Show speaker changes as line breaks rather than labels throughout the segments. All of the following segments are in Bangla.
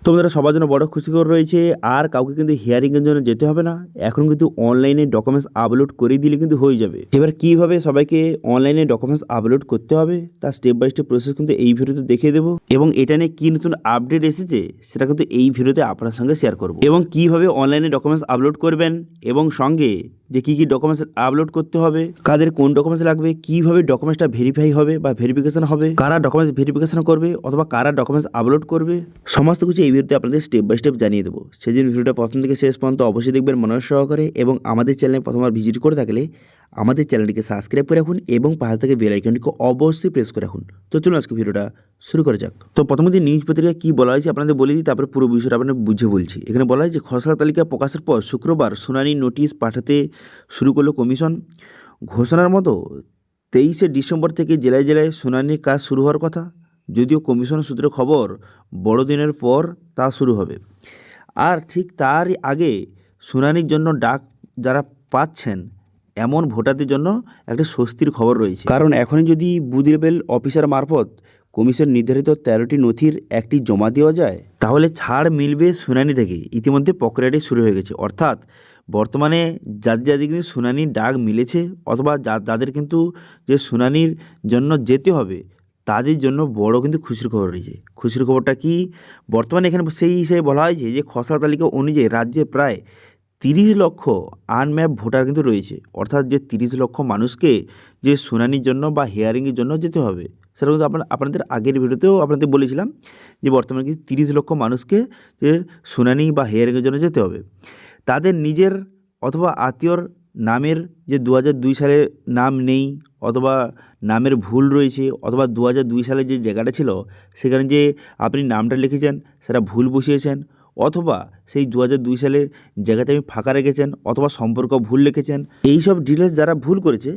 তো বন্ধুরা, সবার জন্য বড় খুশিখবর রয়েছে। আর কাউকে কিন্তু হিয়ারিংয়ের জন্য যেতে হবে না। এখন কিন্তু অনলাইনে ডকুমেন্টস আপলোড করে দিলে কিন্তু হয়ে যাবে। এবার কীভাবে সবাইকে অনলাইনে ডকুমেন্টস আপলোড করতে হবে তার স্টেপ বাই স্টেপ প্রসেস কিন্তু এই ভিডিওতে দেখিয়ে দেবো, এবং এটা নিয়ে কী নতুন আপডেট এসেছে সেটা কিন্তু এই ভিডিওতে আপনার সঙ্গে শেয়ার করব, এবং কীভাবে অনলাইনে ডকুমেন্টস আপলোড করবেন, এবং সঙ্গে যে কী কী ডকুমেন্টস আপলোড করতে হবে, কাদের কোন ডকুমেন্টস লাগবে, কীভাবে ডকুমেন্টসটা ভেরিফাই হবে বা ভেরিফিকেশন হবে, কারা ডকুমেন্টস ভেরিফিকেশন করবে অথবা কারা ডকুমেন্টস আপলোড করবে, সমস্ত কিছু এই ভিডিওতে আপনাদের স্টেপ বাই স্টেপ জানিয়ে দেবো। সেই জন্য ভিডিওটা প্রথম থেকে শেষ পর্যন্ত অবশ্যই দেখবেন মনোযোগ সহকারে, এবং আমাদের চ্যানেলে প্রথমবার ভিজিট করে থাকলে আমাদের চ্যানেলটিকে সাবস্ক্রাইব করে রাখুন এবং পাশে থেকে বেল আইকনটিকে অবশ্যই প্রেস করে রাখুন। তো চলুন আজকে ভিডিওটা শুরু করা যাক। তো প্রথমত নিউজ পত্রিকা কী বলা হয়েছে আপনাদের বলে দিই, তারপরে পুরো বিষয়টা আপনাদের বুঝে বলছি। এখানে বলা হয় যে খসড়া তালিকা প্রকাশের পর শুক্রবার শুনানি নোটিশ পাঠাতে শুরু করলো কমিশন। ঘোষণার মতো 23শে ডিসেম্বর থেকে জেলায় জেলায় শুনানির কাজ শুরু হওয়ার কথা, যদিও কমিশন সূত্রে খবর বড়দিনের পর তা শুরু হবে। আর ঠিক তার আগে শুনানির জন্য ডাক যারা পাচ্ছেন এমন ভোটারদের জন্য একটা স্বস্তির খবর রয়েছে, কারণ এখনই যদি বুথ লেভেল অফিসার মারফত কমিশন নির্ধারিত 13টি নথির একটি জমা দেওয়া যায় তাহলে ছাড় মিলবে শুনানি থেকে। ইতিমধ্যে প্রক্রিয়াটি শুরু হয়ে গেছে, অর্থাৎ বর্তমানে যাদের কিন্তু শুনানির ডাক মিলেছে অথবা যাদের কিন্তু যে শুনানির জন্য যেতে হবে তাদের জন্য বড় কিন্তু খুশির খবর রয়েছে। খুশির খবরটা কি, বর্তমানে এখানে সেই হিসেবে বলা হয়েছে যে খসড়া তালিকা অনুযায়ী রাজ্যে প্রায় 30 লক্ষ আনম্যাপ ভোটার কিন্তু রয়েছে, অর্থাৎ যে 30 লক্ষ মানুষকে যে শুনানির জন্য বা হিয়ারিংয়ের জন্য যেতে হবে, সেটা কিন্তু আপনাদের আগের ভিডিওতেও আপনাদের বলেছিলাম যে বর্তমানে কিন্তু 30 লক্ষ মানুষকে যে শুনানি বা হিয়ারিংয়ের জন্য যেতে হবে। তাদের নিজের অথবা আত্মীয়র নামের যে 2002 সালের নাম নেই অথবা নামের ভুল রয়েছে, অথবা 2002 সালে যে জায়গাটা ছিল সেখানে যে আপনি নামটা লিখেছেন সেটা ভুল বসিয়েছেন, অথবা সেই 2002 সালের জায়গাতে আপনি ফাঁকা রেখেছেন, অথবা সম্পর্ক ভুল লিখেছেন, এই সব ডিটেলস যারা ভুল করেছে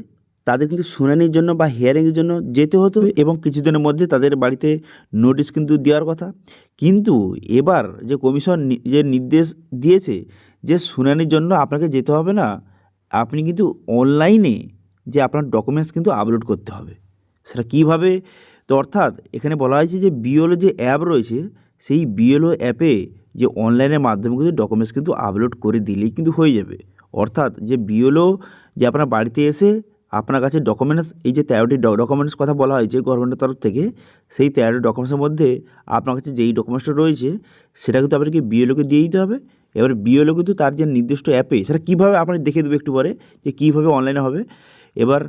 তাদের কিন্তু শুনানির জন্য বা হিয়ারিংয়ের জন্য যেতে হতো, এবং কিছুদিনের মধ্যে তাদের বাড়িতে নোটিশ কিন্তু দেওয়ার কথা। কিন্তু এবার যে কমিশন যে নির্দেশ দিয়েছে যে শুনানির জন্য আপনাকে যেতে হবে না, আপনি কিন্তু অনলাইনে যে আপনার ডকুমেন্টস কিন্তু আপলোড করতে হবে। সেটা কীভাবে, তো অর্থাৎ এখানে বলা হয়েছে যে বিএলও যে অ্যাপ রয়েছে সেই বিএলও অ্যাপে যে অনলাইনের মাধ্যমে কিন্তু ডকুমেন্টস কিন্তু আপলোড করে দিলেই কিন্তু হয়ে যাবে। অর্থাৎ যে বিএলও যে আপনার বাড়িতে এসে আপনার কাছে ডকুমেন্টস, এই যে 13টি ডকুমেন্টস কথা বলা হয়েছে গভর্নমেন্টের তরফ থেকে, সেই 13টি ডকুমেন্টসের মধ্যে আপনার কাছে যেই ডকুমেন্টসটা রয়েছে সেটা কিন্তু আপনাকে বিএলওকে দিয়ে দিতে হবে। এবার বিএলও কিন্তু তার যে নির্দিষ্ট অ্যাপে সেটা কীভাবে আপনার দেখে দেবে একটু পরে যে কীভাবে অনলাইনে হবে। এবার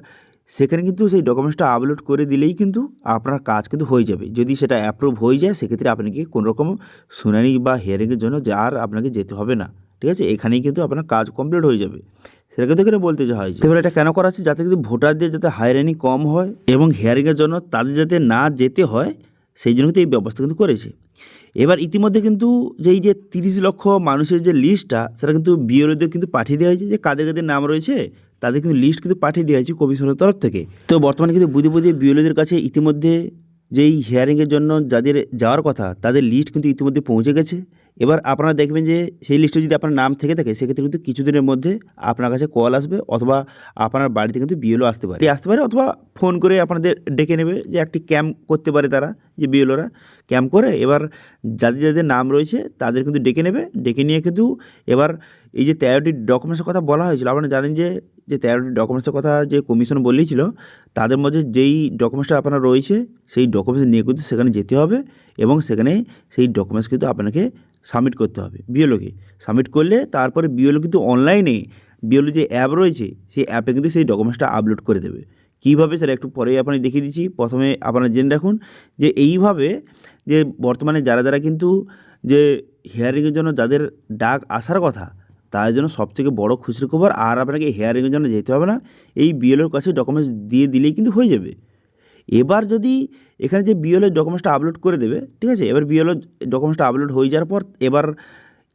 সেখানে কিন্তু সেই ডকুমেন্টসটা আপলোড করে দিলেই কিন্তু আপনার কাজ কিন্তু হয়ে যাবে। যদি সেটা অ্যাপ্রুভ হয়ে যায় সেক্ষেত্রে আপনাকে কোনো রকম শুনানি বা হিয়ারিংয়ের জন্য আর আপনাকে যেতে হবে না, ঠিক আছে। এখানেই কিন্তু আপনার কাজ কমপ্লিট হয়ে যাবে, সেটা কিন্তু এখানে বলতে যাওয়া হয়েছে। এবার এটা কেন করা হচ্ছে, যাতে কিন্তু ভোটারদের যাতে হয়রানি কম হয় এবং হিয়ারিংয়ের জন্য তাদের যাতে না যেতে হয়, সেই জন্য কিন্তু এই ব্যবস্থা কিন্তু করেছে। এবার ইতিমধ্যে কিন্তু এই যে 30 লক্ষ মানুষের যে লিস্টটা সেটা কিন্তু বিএলওদের কিন্তু পাঠিয়ে দেওয়া হয়েছে, যে কাদের কাদের নাম রয়েছে তাদের কিন্তু লিস্ট কিন্তু পাঠিয়ে দেওয়া হয়েছে কমিশনের তরফ থেকে। তো বর্তমানে কিন্তু বুঝে বুঝে বিএলওদের কাছে ইতিমধ্যে যেই হিয়ারিংয়ের জন্য যাদের যাওয়ার কথা তাদের লিস্ট কিন্তু ইতিমধ্যে পৌঁছে গেছে। এবার আপনারা দেখবেন যে সেই লিস্টে যদি আপনার নাম থেকে থাকে সেক্ষেত্রে কিন্তু কিছুদিনের মধ্যে আপনার কাছে কল আসবে, অথবা আপনার বাড়িতে কিন্তু বিএলও আসতে পারে, অথবা ফোন করে আপনাদের ডেকে নেবে, যে একটি ক্যাম্প করতে পারে তারা, যে বিএলওরা ক্যাম্প করে এবার যাদের যাদের নাম রয়েছে তাদের কিন্তু ডেকে নেবে। ডেকে নিয়ে কিন্তু এবার এই যে 13টি ডকুমেন্টসের কথা বলা হয়েছিল, আপনারা জানেন যে 13টি ডকুমেন্টসের কথা যে কমিশন বলেছিল তাদের মধ্যে যেই ডকুমেন্টসটা আপনার রয়েছে সেই ডকুমেন্টস নিয়ে কিন্তু সেখানে যেতে হবে, এবং সেখানে সেই ডকুমেন্টস কিন্তু আপনাকে সাবমিট করতে হবে বিএলওকে। সাবমিট করলে তারপরে বিএলও কিন্তু অনলাইনে বিএলও যে অ্যাপ রয়েছে সেই অ্যাপে কিন্তু সেই ডকুমেন্টসটা আপলোড করে দেবে। কীভাবে সেটা একটু পরেই আপনাকে দেখিয়ে দিচ্ছি। প্রথমে আপনারা জেনে রাখুন যে এইভাবে যে বর্তমানে যারা কিন্তু যে হিয়ারিংয়ের জন্য যাদের ডাক আসার কথা তার জন্য সবথেকে বড় খুশির খবর, আর আপনাকে হিয়ারিংয়ের জন্য যেতে হবে না, এই বিএলওর কাছে ডকুমেন্টস দিয়ে দিলেই কিন্তু হয়ে যাবে। এবার যদি এখানে যে বিএলও ডকুমেন্টসটা আপলোড করে দেবে, ঠিক আছে, এবার বিএলও ডকুমেন্টসটা আপলোড হয়ে যাওয়ার পর এবার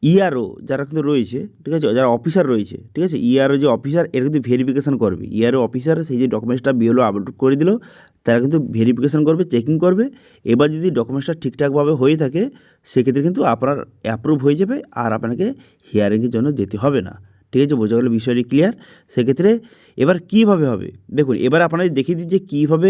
ইআরও যারা কিন্তু রয়েছে, ঠিক আছে, যারা অফিসার রয়েছে, ঠিক আছে, ইআরও যে অফিসার এর কিন্তু ভেরিফিকেশান করবে। ইআরও অফিসার সেই যে ডকুমেন্টসটা বিএলও আপলোড করে দিল তারা কিন্তু ভেরিফিকেশান করবে, চেকিং করবে। এবার যদি ডকুমেন্টসটা ঠিকঠাকভাবে হয়ে থাকে সেক্ষেত্রে কিন্তু আপনার অ্যাপ্রুভ হয়ে যাবে, আর আপনাকে হিয়ারিংয়ের জন্য যেতে হবে না, ঠিক আছে, বোঝা গেল বিষয়টি ক্লিয়ার। সেক্ষেত্রে এবার কীভাবে হবে দেখুন, এবার আপনাদের দেখিয়ে দিই যে কীভাবে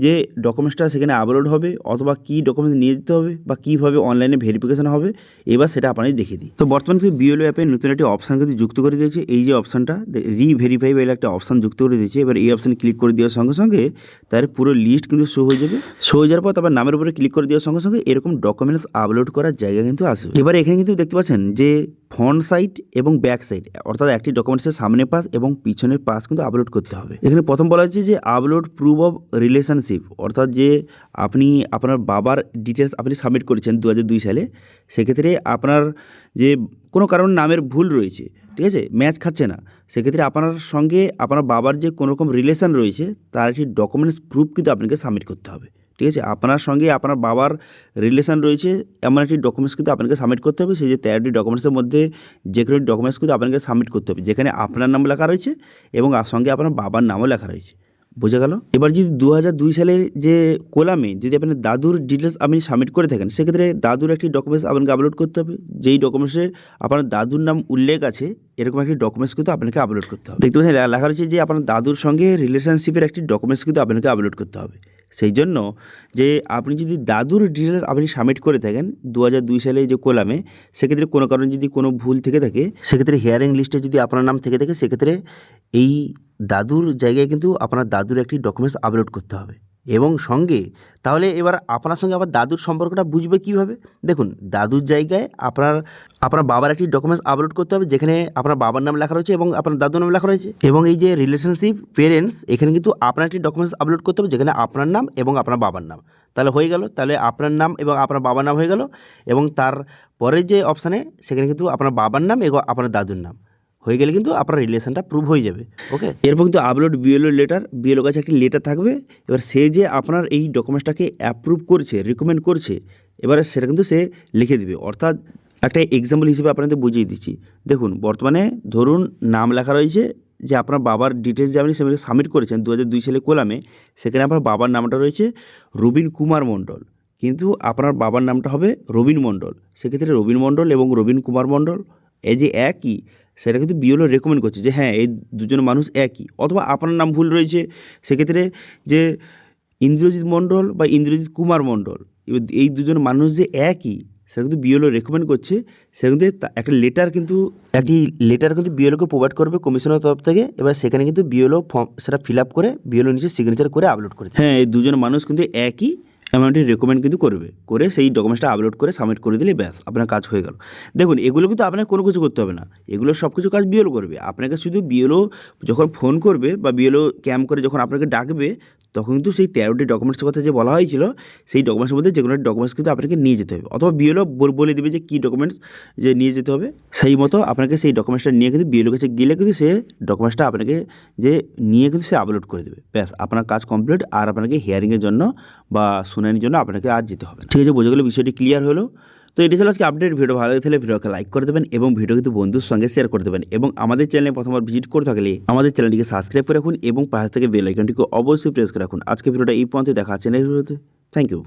যে ডকুমেন্টসটা সেখানে আপলোড হবে, অথবা কী ডকুমেন্টস নিয়ে যেতে হবে, বা কীভাবে অনলাইনে ভেরিফিকেশন হবে, এবার সেটা আপনাদের দেখিয়ে দিই। তো বর্তমানে কিন্তু বিএলও অ্যাপে নতুন একটি অপশান কিন্তু যুক্ত করে দিয়েছে। এই যে অপশানটা রিভেরিফাই বলে একটা অপশান যুক্ত করে দিয়েছে। এবার এই অপশানে ক্লিক করে দেওয়ার সঙ্গে সঙ্গে তার পুরো লিস্ট কিন্তু শো হয়ে যাবে। শো হয়ে যাওয়ার পর তারপর নামের উপরে ক্লিক করে দেওয়ার সঙ্গে সঙ্গে এরকম ডকুমেন্টস আপলোড করার জায়গা কিন্তু আসবে। এবার এখানে কিন্তু দেখতে পাচ্ছেন যে ফ্রন্ট সাইড এবং ব্যাক সাইড, অর্থাৎ একটি ডকুমেন্টসের সামনের পাশ এবং পিছনের পাশ কিন্তু আপলোড করতে হবে। এখানে প্রথম বলা হচ্ছে যে আপলোড প্রুফ অফ রিলেশনশিপ, অর্থাৎ যে আপনি আপনার বাবার ডিটেলস আপনি সাবমিট করেছেন 2002 সালে, সেক্ষেত্রে আপনার যে কোনো কারণ নামের ভুল রয়েছে, ঠিক আছে, ম্যাচ খাচ্ছে না, সেক্ষেত্রে আপনার সঙ্গে আপনার বাবার যে কোনো রকম রিলেশন রয়েছে তার একটি ডকুমেন্টস প্রুফ কিন্তু আপনাকে সাবমিট করতে হবে। ঠিক আছে, আপনার সঙ্গে আপনার বাবার রিলেশন রয়েছে এমন একটি ডকুমেন্টস কিন্তু আপনাকে সাবমিট করতে হবে। সেই যে 13টি ডকুমেন্টসের মধ্যে যে কোনো ডকুমেন্টস কিন্তু আপনাকে সাবমিট করতে হবে যেখানে আপনার নাম লেখা রয়েছে এবং সঙ্গে আপনার বাবার নামও লেখা রয়েছে। বোঝা গেল? এবার যদি 2002 সালের যে কোলামে যদি আপনার দাদুর ডিটেলস আপনি সাবমিট করে থাকেন, সেক্ষেত্রে দাদুর একটি ডকুমেন্টস আপনাকে আপলোড করতে হবে। যেই ডকুমেন্টসে আপনার দাদুর নাম উল্লেখ আছে এরকম একটি ডকুমেন্টস কিন্তু আপনাকে আপলোড করতে হবে। দেখতে পাচ্ছেন লেখা রয়েছে যে আপনার দাদুর সঙ্গে রিলেশনশিপের একটি ডকুমেন্টস কিন্তু আপনাকে আপলোড করতে হবে। সেই জন্য যে আপনি যদি দাদুর ডিটেলস আপনি সাবমিট করে থাকেন 2002 সালে যে কোলামে, সেক্ষেত্রে কোনো কারণে যদি কোনো ভুল থেকে থাকে, সেক্ষেত্রে হিয়ারিং লিস্টে যদি আপনার নাম থেকে থাকে, সেক্ষেত্রে এই দাদুর জায়গায় কিন্তু আপনার দাদুর একটি ডকুমেন্টস আপলোড করতে হবে এবং সঙ্গে তাহলে এবার আপনার সঙ্গে আবার দাদুর সম্পর্কটা বুঝবে কীভাবে দেখুন, দাদুর জায়গায় আপনার বাবার একটি ডকুমেন্টস আপলোড করতে হবে যেখানে আপনার বাবার নাম লেখা রয়েছে এবং আপনার দাদুর নাম লেখা রয়েছে, এবং এই যে রিলেশনশিপ পেরেন্টস এখানে কিন্তু আপনার একটি ডকুমেন্টস আপলোড করতে হবে যেখানে আপনার নাম এবং আপনার বাবার নাম। তাহলে হয়ে গেল, তাহলে আপনার নাম এবং আপনার বাবার নাম হয়ে গেল, এবং তার পরের যে অপশানে সেখানে কিন্তু আপনার বাবার নাম এবং আপনার দাদুর নাম হয়ে গেলে কিন্তু আপনার রিলেশনটা প্রুভ হয়ে যাবে। ওকে, এরপর কিন্তু আপলোড বিএলও লেটার, বিএলও কাছে একটি লেটার থাকবে। এবার সে যে আপনার এই ডকুমেন্টসটাকে অ্যাপ্রুভ করছে, রিকমেন্ড করছে, এবারে সেটা কিন্তু সে লিখে দেবে। অর্থাৎ একটা এক্সাম্পল হিসেবে আপনাদের বুঝিয়ে দিচ্ছি। দেখুন, বর্তমানে ধরুন নাম লেখা রয়েছে যে আপনার বাবার ডিটেলস যে আপনি সেখানে সাবমিট করেছেন 2002 সালে কোলামে, সেখানে আপনার বাবার নামটা রয়েছে রবীন কুমার মণ্ডল, কিন্তু আপনার বাবার নামটা হবে রবীন মণ্ডল। সেক্ষেত্রে রবীন মণ্ডল এবং রবীন কুমার মণ্ডল এই যে একই, সেটা কিন্তু বিএলও রেকমেন্ড করছে যে হ্যাঁ এই দুজন মানুষ একই। অথবা আপনার নাম ভুল রয়েছে, সেক্ষেত্রে যে ইন্দ্রজিৎ মণ্ডল বা ইন্দ্রজিৎ কুমার মণ্ডল, এবার এই দুজন মানুষ যে একই সেটা কিন্তু বিএলও রেকমেন্ড করছে। সেটা কিন্তু একটি লেটার কিন্তু বিএলওকে প্রোভাইড করবে কমিশনের তরফ থেকে। এবার সেখানে কিন্তু বিএলও ফর্ম সেটা ফিল আপ করে বিএলও নিচে সিগনেচার করে আপলোড করে হ্যাঁ এই দুজন মানুষ কিন্তু একই অ্যামাউন্টে রেকমেন্ড কিন্তু করে সেই ডকুমেন্টসটা আপলোড করে সাবমিট করে দিলে ব্যাস আপনার কাজ হয়ে গেল। দেখুন, এগুলো কিন্তু আপনাকে কোনো কিছু করতে হবে না, এগুলো সব কিছু কাজ বিএলও করবে। আপনাকে শুধু বিএলও যখন ফোন করবে বা বিএলও ক্যাম্প করে যখন আপনাকে ডাকবে, তখন কিন্তু সেই 13টি ডকুমেন্টসের কথা যে বলা হয়েছিল সেই ডকুমেন্টসের মধ্যে যে কোনো ডকুমেন্টস কিন্তু আপনাকে নিয়ে যেতে হবে, অথবা বিএলও বলে দেবে যে কী ডকুমেন্টস যে নিয়ে যেতে হবে। সেই মতো আপনাকে সেই ডকুমেন্টসটা নিয়ে কিন্তু বিএলও কাছে গেলে কিন্তু সে ডকুমেন্টসটা আপনাকে যে নিয়ে কিন্তু সে আপলোড করে দেবে। ব্যাস আপনার কাজ কমপ্লিট, আর আপনাকে হিয়ারিংয়ের জন্য বা শুনানির জন্য আপনাকে আর যেতে হবে। ঠিক আছে, বোঝা গেল, বিষয়টি ক্লিয়ার হলো। তো এটি ছিল আজকে আপডেট ভিডিও। ভালো লাগে তাহলে ভিডিওকে লাইক করে দেবেন এবং ভিডিও কিন্তু বন্ধুর সঙ্গে শেয়ার করে দেবেন, এবং আমাদের চ্যানেলে প্রথমবার ভিজিট করে থাকলে আমাদের চ্যানেলটিকে সাবস্ক্রাইব করে রাখুন এবং পাশে থেকে বেল আইকনটিকে অবশ্যই প্রেস করে রাখুন। আজকে ভিডিওটা এই পর্যন্ত, দেখা হচ্ছে নেক্সট ভিডিওতে। Thank you.